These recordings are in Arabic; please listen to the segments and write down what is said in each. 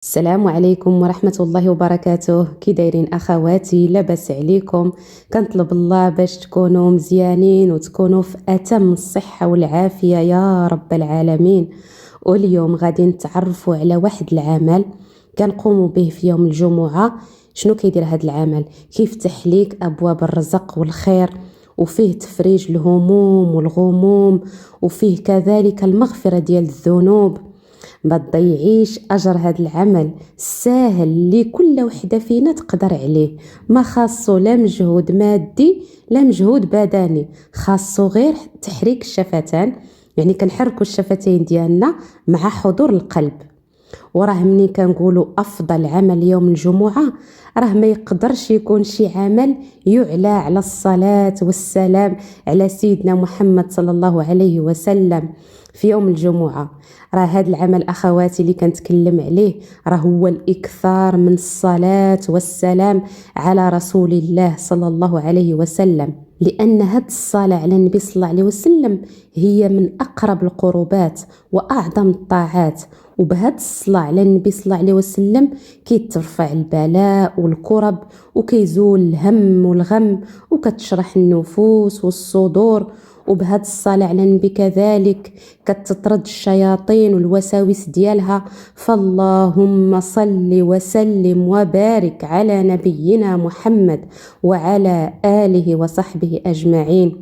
السلام عليكم ورحمة الله وبركاته. كي دايرين أخواتي؟ لاباس عليكم؟ كنطلب الله باش تكونوا مزيانين وتكونوا في أتم الصحة والعافية يا رب العالمين. واليوم غادي نتعرفوا على واحد العمل كنقوموا به في يوم الجمعة. شنو كيدير هذا العمل؟ كيفتح ليك أبواب الرزق والخير، وفيه تفريج الهموم والغموم، وفيه كذلك المغفرة ديال الذنوب. ما تضيعيش اجر هذا العمل ساهل اللي كل وحده فينا تقدر عليه، ما خاصو لا مجهود مادي لا مجهود بدني، خاصو غير تحريك الشفتان، يعني كنحركوا الشفتين ديالنا مع حضور القلب. وراه مني كنقولوا افضل عمل يوم الجمعه، راه ما يقدرش يكون شي عمل يعلى على الصلاه والسلام على سيدنا محمد صلى الله عليه وسلم في يوم الجمعه. راه هذا العمل اخواتي اللي كنتكلم عليه راه هو الاكثار من الصلاه والسلام على رسول الله صلى الله عليه وسلم، لان هذه الصلاه على النبي صلى الله عليه وسلم هي من اقرب القربات واعظم الطاعات. وبهذه الصلاة على النبي صلى الله عليه وسلم كيترفع البلاء والكرب، وكيزول الهم والغم، وكتشرح النفوس والصدور. وبهذه الصلاة على النبي كذلك كتطرد الشياطين والوساوس ديالها. فاللهم صل وسلم وبارك على نبينا محمد وعلى آله وصحبه أجمعين.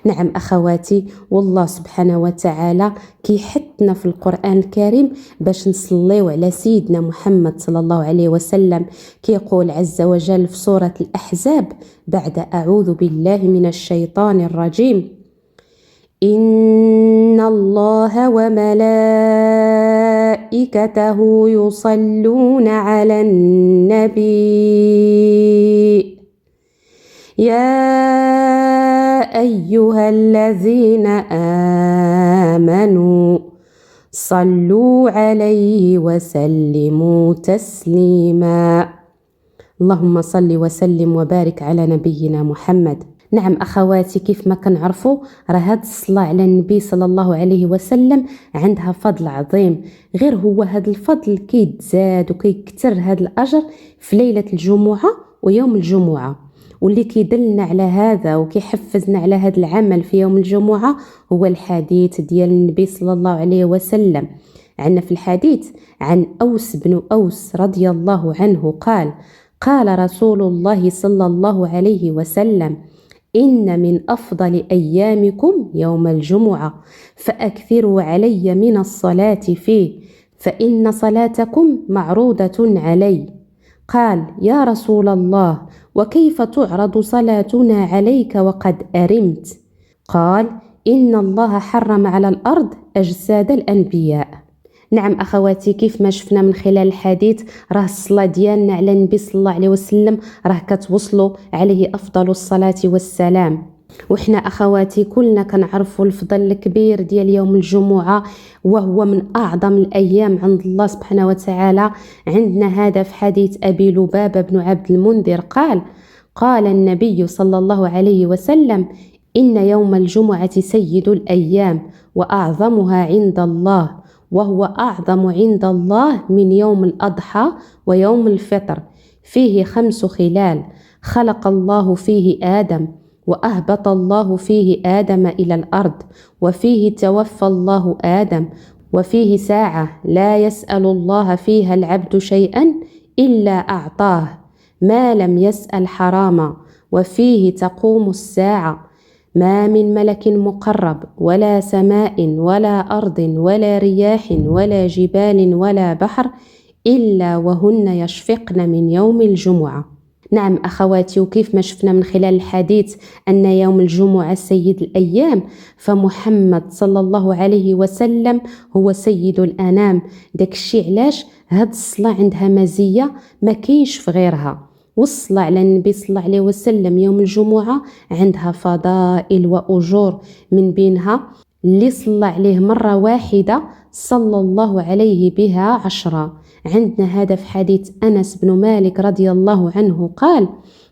نعم أخواتي، والله سبحانه وتعالى كيحثنا في القرآن الكريم باش نصليو على سيدنا محمد صلى الله عليه وسلم. كيقول عز وجل في سورة الأحزاب بعد أعوذ بالله من الشيطان الرجيم: إن الله وملائكته يصلون على النبي يا أيها الذين آمنوا صلوا عليه وسلموا تسليما. اللهم صل وسلم وبارك على نبينا محمد. نعم أخواتي، كيف ما كنعرفوا راه هاد الصلاة على النبي صلى الله عليه وسلم عندها فضل عظيم. غير هو هاد الفضل كيتزاد وكيكتر هاد الأجر في ليلة الجمعة ويوم الجمعة. واللي كيدلنا على هذا وكيحفزنا على هذا العمل في يوم الجمعة هو الحديث ديال النبي صلى الله عليه وسلم. عندنا في الحديث عن أوس بن أوس رضي الله عنه قال: قال رسول الله صلى الله عليه وسلم: إن من أفضل أيامكم يوم الجمعة، فأكثروا علي من الصلاة فيه، فإن صلاتكم معروضة علي. قال: يا رسول الله، وكيف تعرض صلاتنا عليك وقد أرمت؟ قال: إن الله حرم على الأرض أجساد الأنبياء. نعم أخواتي، كيف ما شفنا من خلال الحديث راه الصلاة ديالنا على النبي صلى الله عليه وسلم راه كتوصلوا عليه أفضل الصلاة والسلام. وحنا أخواتي كلنا كنعرفوا الفضل الكبير ديال يوم الجمعة، وهو من أعظم الأيام عند الله سبحانه وتعالى. عندنا هذا في حديث أبي لبابة بن عبد المنذر قال: قال النبي صلى الله عليه وسلم: إن يوم الجمعة سيد الأيام وأعظمها عند الله، وهو أعظم عند الله من يوم الأضحى ويوم الفطر، فيه 5 خلال: خلق الله فيه آدم، وأهبط الله فيه آدم إلى الأرض، وفيه توفى الله آدم، وفيه ساعة لا يسأل الله فيها العبد شيئا إلا أعطاه ما لم يسأل حراما، وفيه تقوم الساعة، ما من ملك مقرب ولا سماء ولا أرض ولا رياح ولا جبال ولا بحر إلا وهن يشفقن من يوم الجمعة. نعم أخواتي، وكيف ما شفنا من خلال الحديث أن يوم الجمعة سيد الأيام، فمحمد صلى الله عليه وسلم هو سيد الأنام. داك الشيء علاش هاد الصلاة عندها مزية ما كاينش في غيرها. والصلاة على النبي صلى الله عليه وسلم يوم الجمعة عندها فضائل وأجور، من بينها اللي صلى عليه مرة واحدة صلى الله عليه بها 10. عندنا هذا في حديث أنس بن مالك رضي الله عنه قال: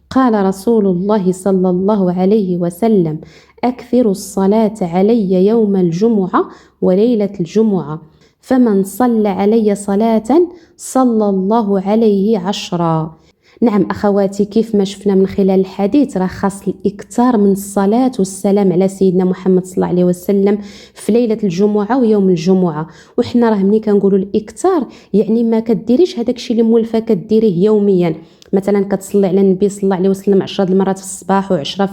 قال رسول الله صلى الله عليه وسلم: أكثر الصلاة علي يوم الجمعة وليلة الجمعة، فمن صلى علي صلاة صلى الله عليه 10. نعم أخواتي، كيف ما شفنا من خلال الحديث راه خاص الإكثار من الصلاة والسلام على سيدنا محمد صلى الله عليه وسلم في ليلة الجمعة ويوم الجمعة. وحنا راه ملي كنقولوا الإكثار يعني ما كديريش هذاك الشيء اللي مولفة كديريه يوميا، مثلا كتصلي على النبي صلى الله عليه وسلم 10 المرات في الصباح و10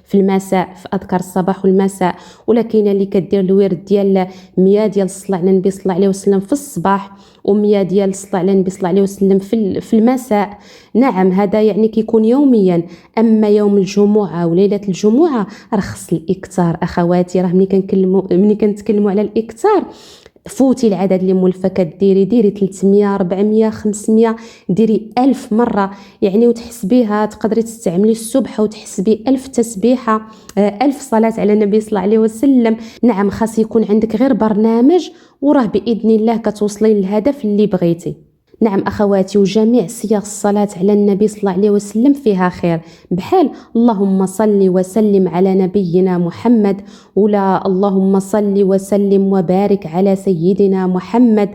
في المساء في اذكار الصباح والمساء، ولا كاينه اللي كدير الورد ديال 100 ديال الصلاه على النبي صلى الله عليه وسلم في الصباح و100 ديال الصلاه على النبي صلى الله عليه وسلم في المساء. نعم هذا يعني كيكون يوميا. اما يوم الجمعه وليله الجمعه راه خص الاكثار اخواتي. راه ملي كنتكلموا على الاكثار فوتي العدد اللي مولفه كديري 300 400 500 ديري 1000 مره يعني، وتحسبيها تقدري تستعملي السبحه وتحسبي 1000 تسبيحه 1000 صلاه على النبي صلى الله عليه وسلم. نعم خاص يكون عندك غير برنامج وراه باذن الله كتوصلي للهدف اللي بغيتي. نعم أخواتي، وجميع صيغ الصلاة على النبي صلى الله عليه وسلم فيها خير، بحال اللهم صل وسلم على نبينا محمد، ولا اللهم صل وسلم وبارك على سيدنا محمد.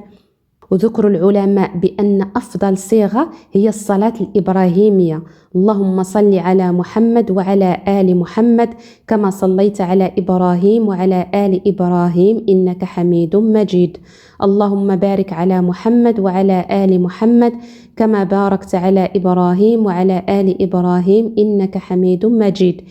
وذكر العلماء بأن أفضل صيغة هي الصلاة الإبراهيمية، اللهم صل على محمد وعلى آل محمد كما صليت على إبراهيم وعلى آل إبراهيم إنك حميد مجيد. اللهم بارك على محمد وعلى آل محمد كما باركت على إبراهيم وعلى آل إبراهيم إنك حميد مجيد.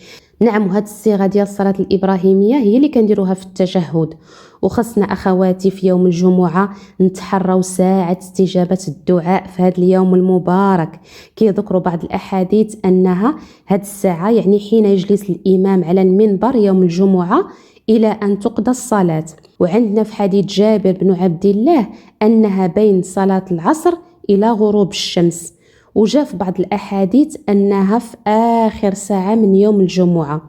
نعم هاد الصيغة ديال الصلاة الإبراهيمية هي اللي كنديروها في التشهد. وخصنا أخواتي في يوم الجمعة نتحروا ساعة استجابة الدعاء في هذا اليوم المبارك. كيذكروا بعض الأحاديث أنها هاد الساعة يعني حين يجلس الإمام على المنبر يوم الجمعة إلى أن تقضى الصلاة. وعندنا في حديث جابر بن عبد الله أنها بين صلاة العصر إلى غروب الشمس. وجاء في بعض الأحاديث أنها في آخر ساعة من يوم الجمعة.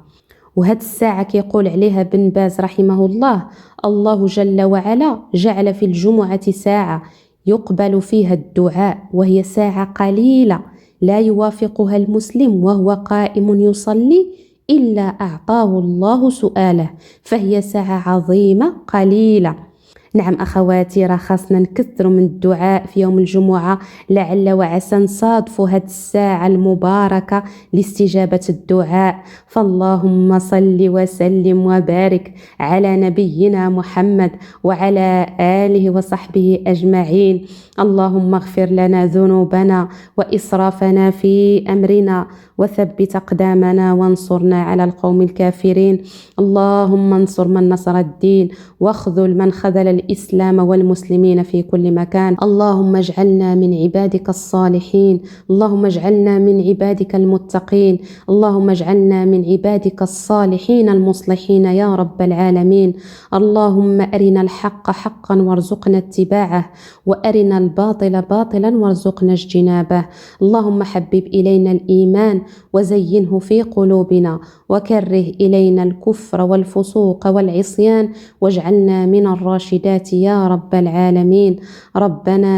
وهاد الساعة كيقول عليها بن باز رحمه الله: الله جل وعلا جعل في الجمعة ساعة يقبل فيها الدعاء، وهي ساعة قليلة لا يوافقها المسلم وهو قائم يصلي إلا أعطاه الله سؤاله، فهي ساعة عظيمة قليلة. نعم أخواتي، راه خاصنا نكثروا من الدعاء في يوم الجمعة، لعل وعسى نصادفوا هاد الساعة المباركة لاستجابة الدعاء. فاللهم صل وسلم وبارك على نبينا محمد وعلى آله وصحبه أجمعين. اللهم اغفر لنا ذنوبنا وإسرافنا في أمرنا وثبت أقدامنا وانصرنا على القوم الكافرين. اللهم انصر من نصر الدين واخذل من خذل الإسلام والمسلمين في كل مكان. اللهم اجعلنا من عبادك الصالحين، اللهم اجعلنا من عبادك المتقين، اللهم اجعلنا من عبادك الصالحين المصلحين يا رب العالمين. اللهم أرنا الحق حقا وارزقنا اتباعه، وأرنا الباطل باطلا وارزقنا اجتنابه. اللهم حبب إلينا الإيمان وزينه في قلوبنا، وكره إلينا الكفر والفسوق والعصيان، واجعلنا من الراشدات يا رب العالمين. ربنا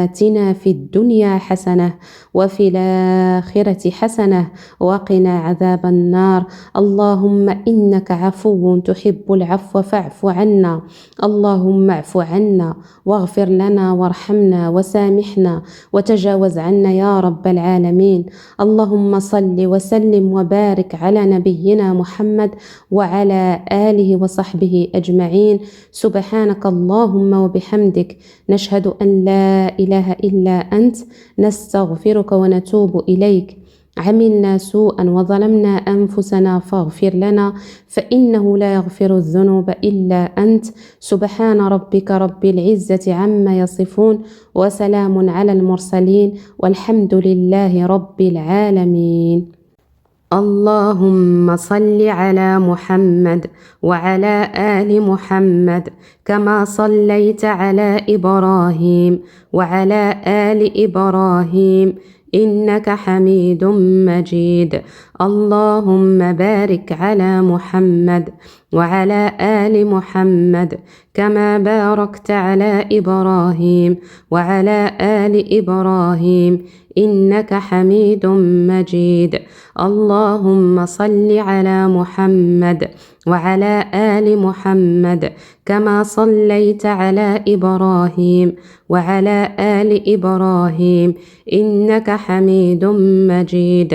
آتنا في الدنيا حسنة وفي الآخرة حسنة وقنا عذاب النار. اللهم إنك عفو تحب العفو فاعف عنا. اللهم اعف عنا واغفر لنا وارحمنا وسامحنا وتجاوز عنا يا رب العالمين. اللهم صل وسلم وبارك على نبينا محمد وعلى آله وصحبه أجمعين. سبحانك اللهم وبحمدك، نشهد أن لا إله إلا أنت، نستغفرك ونتوب إليك. عملنا سوءا وظلمنا أنفسنا فاغفر لنا، فإنه لا يغفر الذنوب إلا أنت. سبحان ربك رب العزة عما يصفون، وسلام على المرسلين، والحمد لله رب العالمين. اللهم صل على محمد وعلى آل محمد كما صليت على إبراهيم وعلى آل إبراهيم إنك حميد مجيد. اللهم بارك على محمد وعلى آل محمد كما باركت على إبراهيم وعلى آل إبراهيم إنك حميد مجيد. اللهم صل على محمد وعلى آل محمد كما صليت على إبراهيم وعلى آل إبراهيم إنك حميد مجيد.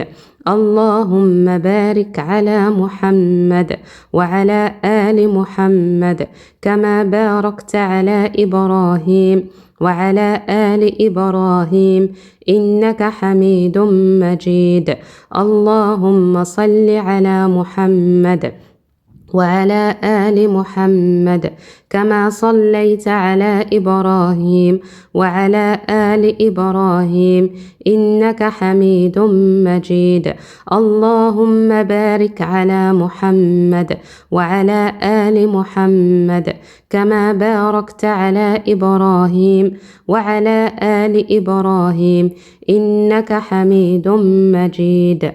اللهم بارك على محمد وعلى آل محمد كما باركت على إبراهيم وعلى آل إبراهيم إنك حميد مجيد. اللهم صل على محمد وعلى آل محمد كما صليت على إبراهيم وعلى آل إبراهيم إنك حميد مجيد. اللهم بارك على محمد وعلى آل محمد كما باركت على إبراهيم وعلى آل إبراهيم إنك حميد مجيد.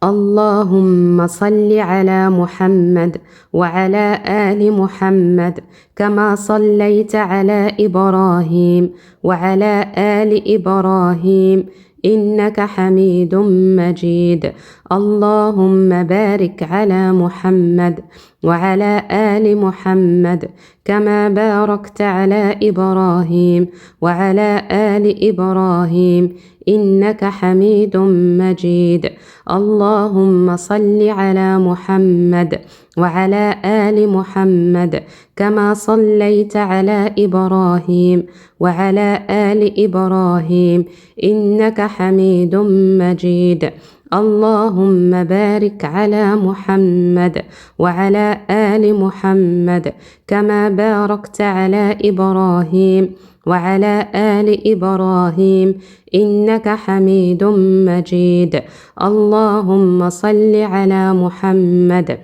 اللهم صل على محمد وعلى آل محمد كما صليت على إبراهيم وعلى آل إبراهيم إنك حميد مجيد. اللهم بارك على محمد وعلى آل محمد كما باركت على إبراهيم وعلى آل إبراهيم إنك حميد مجيد. اللهم صل على محمد وعلى آل محمد كما صليت على إبراهيم وعلى آل إبراهيم إنك حميد مجيد. اللهم بارك على محمد وعلى آل محمد كما باركت على إبراهيم وعلى آل إبراهيم إنك حميد مجيد. اللهم صل على محمد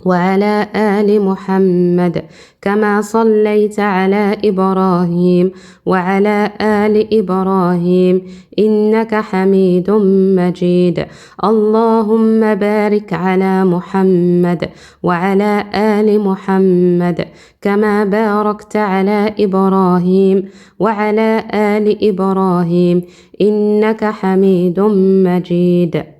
وعلى آل محمد كما صليت على إبراهيم وعلى آل إبراهيم إنك حميد مجيد. اللهم بارك على محمد وعلى آل محمد كما باركت على إبراهيم وعلى آل إبراهيم إنك حميد مجيد.